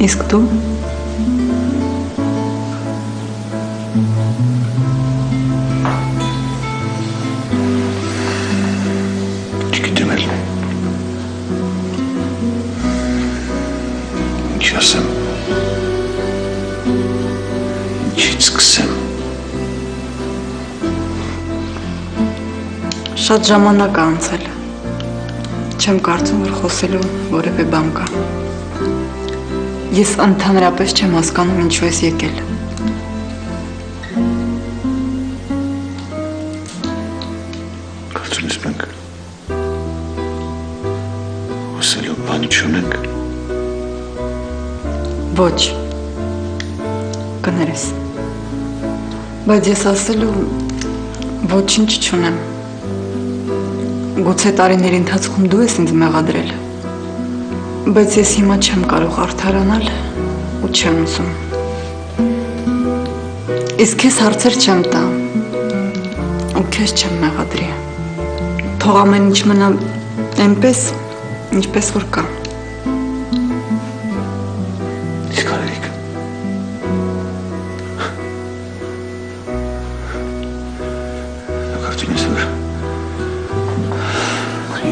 Իսկ դու? Չգիտեմ էլ։ Ինչ ասեմ։ Ինչից սկսեմ։ Շատ ժամանակ է անցել։ Չեմ կարծում, որ խոսելու որևէ բան կա։ Ես ընդհանրապես չեմ հասկանում, ինչու ես եկել։ Կարծում ես մենք խոսելու բան չունենք։ Ոչ, կներես, բայց ես ասելու ոչինչ չունեմ։ Գուցե տարիների ընթացքում դու ես ինձ մեղադրել, բայց ես հիմա չեմ կարող արդարանալ ու չեմ ուզում։ Իսկ քեզ հարցեր չեմ տա ու քեզ չեմ մեղադրի։ Թող ամեն ինչ մնա այնպես, ինչպես որ կա։ Իսկ արեք։ Կարծում ես որ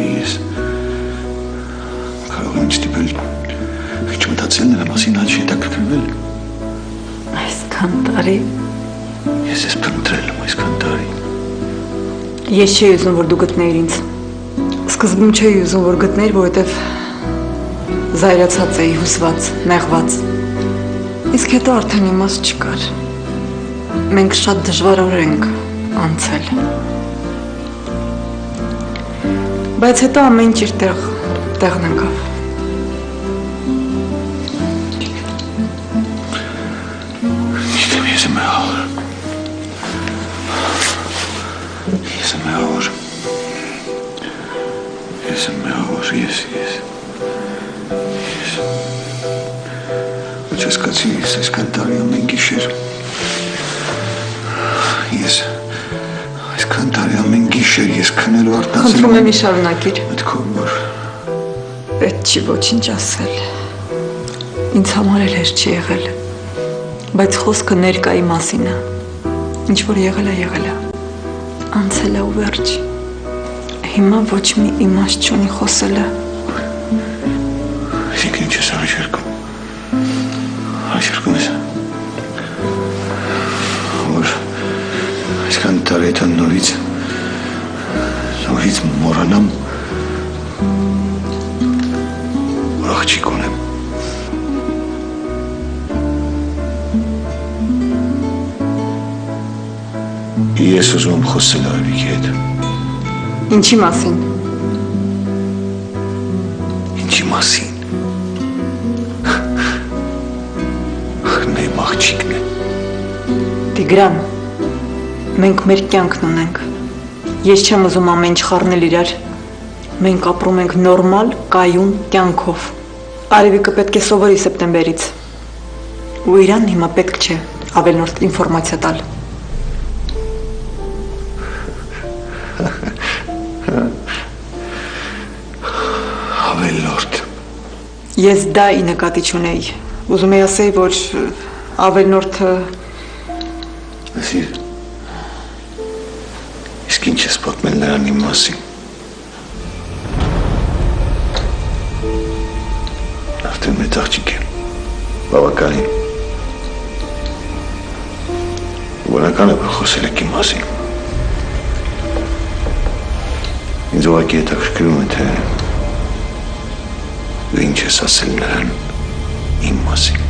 ես կարող եմ ստիպել չմտածել նրա մասին հաճ հետաքրքրվել։ Այսքան տարի։ Ես ես փնտրել եմ այսքան տարի։ Ես չէի ուզում, որ դու գտնեիր ինձ։ Սկզբում չէի ուզում, որ գտնեիր, որովհետև զայրացած էի, հուզված, նեղված։ Իսկ հետո արդեն իմաստ չկար։ Մենք շատ դժվար օր ենք անցել։ Բայց հետո ամեն ինչ իր տեղն ընկավ։ Գիտեմ, ես եմ մեղավոր։ Ես եմ մեղավոր։ Ես եմ մեղավոր, ես։ Ոչ հասկացի, ես այսքան տարի ամեն գիշեր։ Ես այսքան տարի ամեն գիշեր ես քնելու արտացել։ Խնդրում եմ շարունակիր։ Մտքով որ Պետք չի ոչինչ ասել։ Ինձ համար էլ հեշտ չի եղել։ Բայց խոսքը ներկայի մասին է։ Ինչ որ եղել է։ Անցել է ու վերջ։ Հիմա ոչ մի իմաստ չունի խոսելը։ Իսկ ինչ ես առաջարկում։ Առաջարկում ես։ Որ այսքան տարի հետո նորից մոռանամ աղջիկ ունեմ։ Ես ուզում եմ խոսել Արևիկի հետ։ Ինչի մասին։ Ինչի մասին։ Մեր աղջիկն է։ Տիգրան, մենք մեր կյանքն ունենք։ Ես չեմ ուզում ամեն ինչ խառնել իրար։ Մենք ապրում ենք նորմալ, կայուն կյանքով։ Արևիկը պետք է սովորի սեպտեմբերից։ Ու իրան հիմա պետք չէ ավելորդ ինֆորմացիա տալ։ Ավելորդ։ Ես դա ի նկատի չունեի։ Ուզում եի ասեի, որ ավելորդը… Ասիր, իսկ ինչ ես պատմել նրան իմ մասին։ Արդեն մեծ աղջիկ է, բավականին։ Բնական է, որ խոսել եք իմ մասին։ Ինձ ուղղակի հետաքրքրում է, թե դու ինչ ես ասել նրան իմ մասին։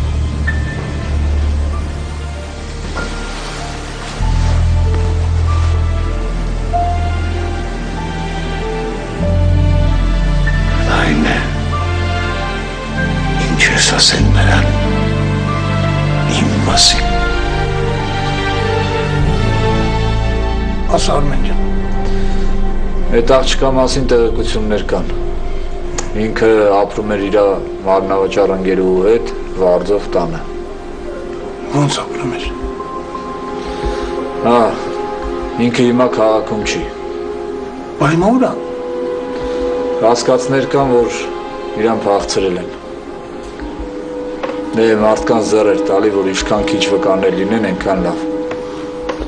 Այն է, ինչ ես ասել նրան իմ մասին։ Ասա Արմեն ջան։ Այդ աղջկա մասին տեղեկություններ կան։ Ինքը ապրում էր իր մարմնավաճառ ընկերուհու հետ Վարձով տանը։ Ոնց ապրում էր։ Հա, ինքը հիմա քաղաքում չի։ Բայց հիմա ուր է։ Հասկացներ կան, որ իրան փախցրել են։ Դե մարդկանց ձեռեր տալի, որ ինչքան քիչ վկաներ լինեն, այնքան լավ։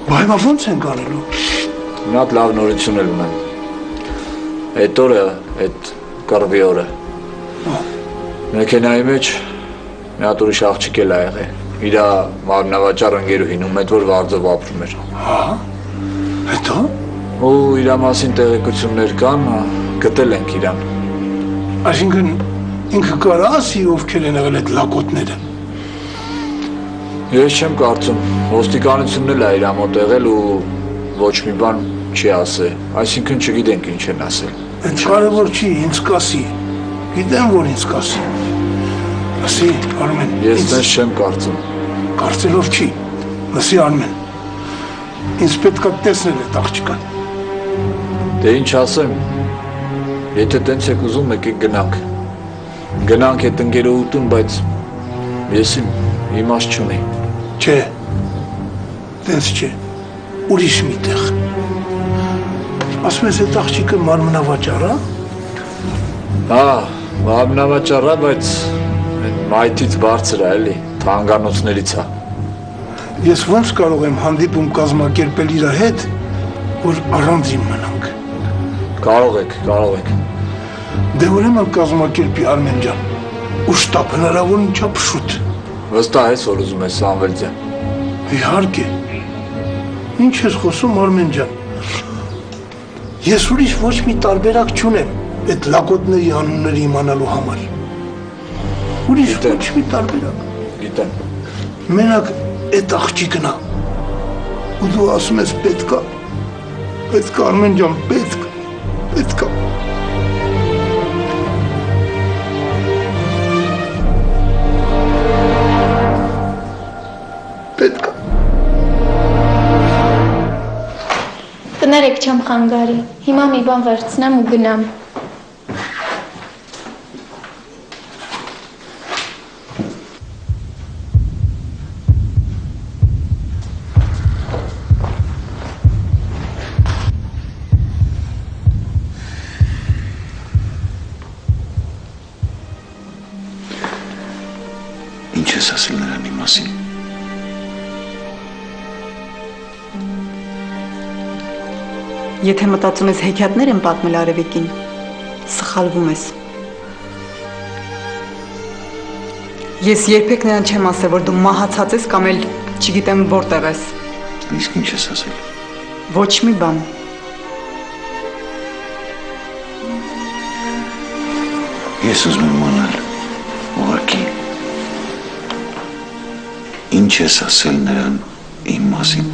Բայց հիմա ո՞նց ենք անելու։ Մի հատ լավ նորություն էլ ունեմ։ Այդ օրը, այդ կռվի օրը։ Մեքենայի մեջ մի հատ ուրիշ աղջիկ էլ ա եղել։ Իրա մարմնավաճառ ընկերուհին, ում հետ որ Վարձով ապրում էր։ Հա։ Հետո։ Ու իրա մասին տեղեկություններ կան, գտել ենք իրան։ Այսինքն ինքը կարա ասի ովքեր են եղել այդ լակոտները։ Ես չեմ կարծում, ոստիկանությունն էլ է իրա մոտ եղել ու ոչ մի բան չի ասել, այսինքն չգիտենք ինչ են ասել։ Այդ կարևոր չի, ինձ կասի։ Գիտեմ, որ ինձ կասի։ Լսի, Արմեն։ Ես դες չեմ կարծում։ Կարծելով չի։ Լսի, Արմեն։ Ինձ պետք է տեսնել այդ աղջկան։ Դե ինչ ասեմ, եթե տենց եք ուզում, եկեք գնանք։ Գնանք այդ ընկերուհուտուն, բայց ես իմաստ չունի։ Չէ, տենց չէ, ուրիշ մի տեղ։ Ասում ես այդ աղջիկը մարմնավաճառ է։ Հա, մարմնավաճառ է, բայց մայթից բարձր է, էլի, թանգանոցներից է։ Ես ոնց կարող եմ հանդիպում կազմակերպել իր հետ, որ առանց իմ մնանք։ Կարող եք։ Դե ուրեմն կազմակերպի Արմեն ջան, ու շտապ հնարավորին չափ շուտ։ Վստահ ես, որ ուզում ես Սամվել ջան։ Իհարկե։ Ինչ ես խոսում Արմեն ջան։ Ես ուրիշ ոչ մի տարբերակ չունեմ այդ լակոտների անունները իմանալու համար։ Ուրիշ ոչ մի տարբերակ։ Գիտեմ։ Մենակ այդ աղջիկն է։ Ու դու ասում ես պետք է Արմեն ջան, պետք է։ Կներեք չեմ խանգարի, հիմա մի բան վերցնեմ ու գնամ։ Ինչ ես ասել նրանի մասին։ Եթե մտածում ես հեքիաթներ են պատմել Արևիկին, սխալվում ես։ Ես երբեք նրան չեմ ասել, որ դու մահացած ես կամ էլ չգիտեմ որտեղ ես։ Իսկ ինչ ես ասել։ Ոչ մի բան։ Ես ուզում եմ իմանալ, ուղղակի ինչ ես ասել նրան իմ մասին։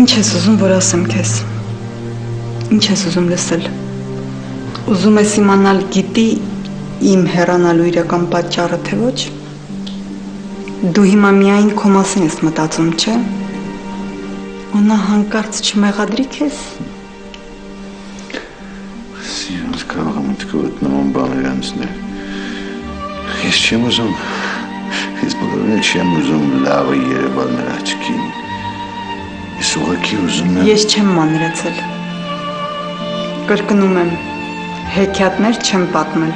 Ինչ ես ուզում, որ ասեմ քեզ։ Ինչ ես ուզում լսել։ Ուզում ես իմանալ գիտի իմ հեռանալու իրական պատճառը, թե ոչ։ Դու հիմա միայն քո մասին ես մտածում, չէ՞։ Ու նա հանկարծ չմեղադրի քեզ։ Սիրունց կարող եմ մտքովդ նման բաներ անցնել։ Ես չեմ ուզում, ես բոլորին չեմ ուզում լավը երևալ նրա աչքին։ Ես ուղղակի ուզում եմ։ Ես չեմ մանրացել։ Կրկնում եմ, հեքիաթներ չեմ պատմել։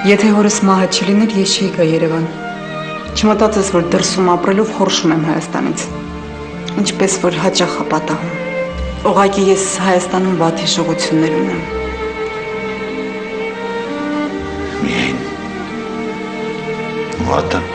Եթե հորս մահը չլիներ, ես չէի գա Երևան։ Չմտածես, որ դրսում ապրելով հորշում եմ Հայաստանից։ Ինչպես որ հաճախ պատահում։ Ուղղակի ես Հայաստանում վատ հիշողություններ ունեմ։ Միայն վատը։